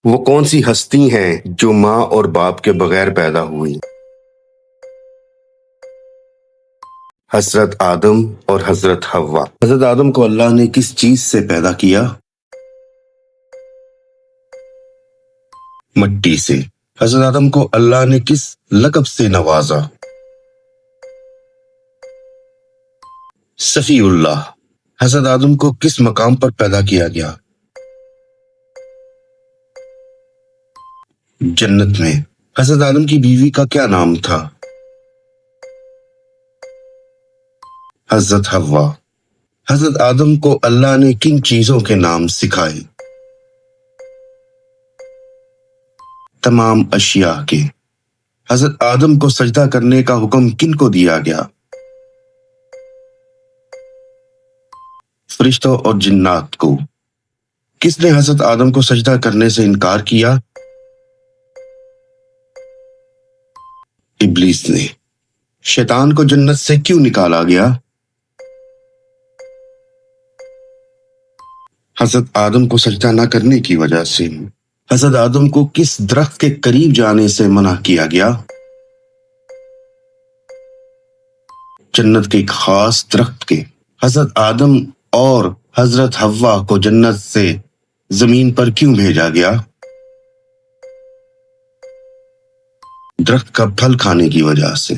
وہ کون سی ہستی ہیں جو ماں اور باپ کے بغیر پیدا ہوئی؟ حضرت آدم اور حضرت حوا۔ حضرت آدم کو اللہ نے کس چیز سے پیدا کیا؟ مٹی سے۔ حضرت آدم کو اللہ نے کس لقب سے نوازا؟ صفی اللہ۔ حضرت آدم کو کس مقام پر پیدا کیا گیا؟ جنت میں۔ حضرت آدم کی بیوی کا کیا نام تھا؟ حضرت حوا۔ حضرت آدم کو اللہ نے کن چیزوں کے نام سکھائے؟ تمام اشیاء کے۔ حضرت آدم کو سجدہ کرنے کا حکم کن کو دیا گیا؟ فرشتوں اور جنات کو۔ کس نے حضرت آدم کو سجدہ کرنے سے انکار کیا؟ ابلیس نے۔ شیطان کو جنت سے کیوں نکالا گیا؟ حضرت آدم کو سجدہ نہ کرنے کی وجہ سے۔ حضرت آدم کو کس درخت کے قریب جانے سے منع کیا گیا؟ جنت کے ایک خاص درخت کے۔ حضرت آدم اور حضرت حوا کو جنت سے زمین پر کیوں بھیجا گیا؟ درخت کا پھل کھانے کی وجہ سے۔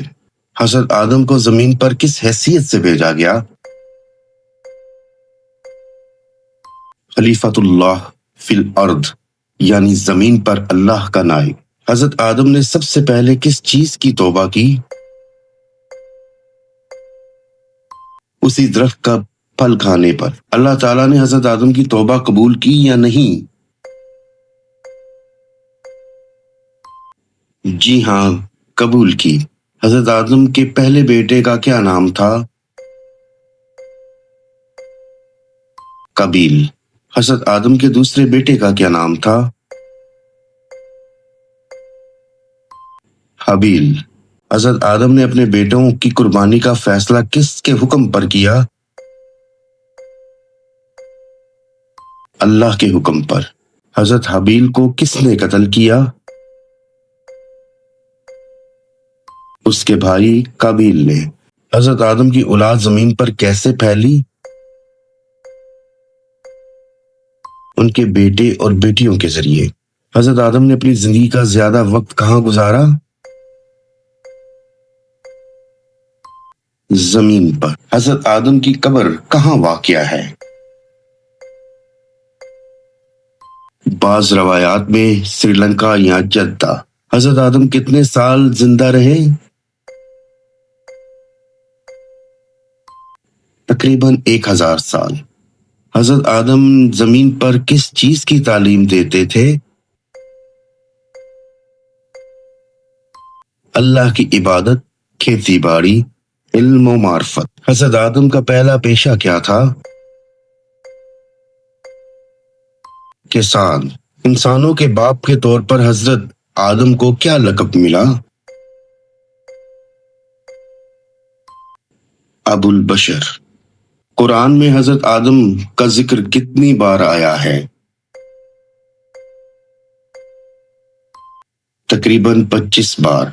حضرت آدم کو زمین پر کس حیثیت سے بھیجا گیا؟ خلیفۃ اللہ فی الارض، یعنی زمین پر اللہ کا نائب۔ حضرت آدم نے سب سے پہلے کس چیز کی توبہ کی؟ اسی درخت کا پھل کھانے پر۔ اللہ تعالیٰ نے حضرت آدم کی توبہ قبول کی یا نہیں؟ جی ہاں، قبول کی۔ حضرت آدم کے پہلے بیٹے کا کیا نام تھا؟ قابیل۔ حضرت آدم کے دوسرے بیٹے کا کیا نام تھا؟ حابیل۔ حضرت آدم نے اپنے بیٹوں کی قربانی کا فیصلہ کس کے حکم پر کیا؟ اللہ کے حکم پر۔ حضرت حابیل کو کس نے قتل کیا؟ اس کے بھائی قابیل نے۔ حضرت آدم کی اولاد زمین پر کیسے پھیلی؟ ان کے بیٹے اور بیٹیوں کے ذریعے۔ حضرت آدم نے اپنی زندگی کا زیادہ وقت کہاں گزارا؟ زمین پر۔ حضرت آدم کی قبر کہاں واقع ہے؟ بعض روایات میں سری لنکا یا جدہ۔ حضرت آدم کتنے سال زندہ رہے؟ تقریباً 1000 سال۔ حضرت آدم زمین پر کس چیز کی تعلیم دیتے تھے؟ اللہ کی عبادت، کھیتی باڑی، علم و معرفت۔ حضرت آدم کا پہلا پیشہ کیا تھا؟ کسان۔ انسانوں کے باپ کے طور پر حضرت آدم کو کیا لقب ملا؟ ابو البشر۔ قرآن میں حضرت آدم کا ذکر کتنی بار آیا ہے؟ تقریباً 25 بار۔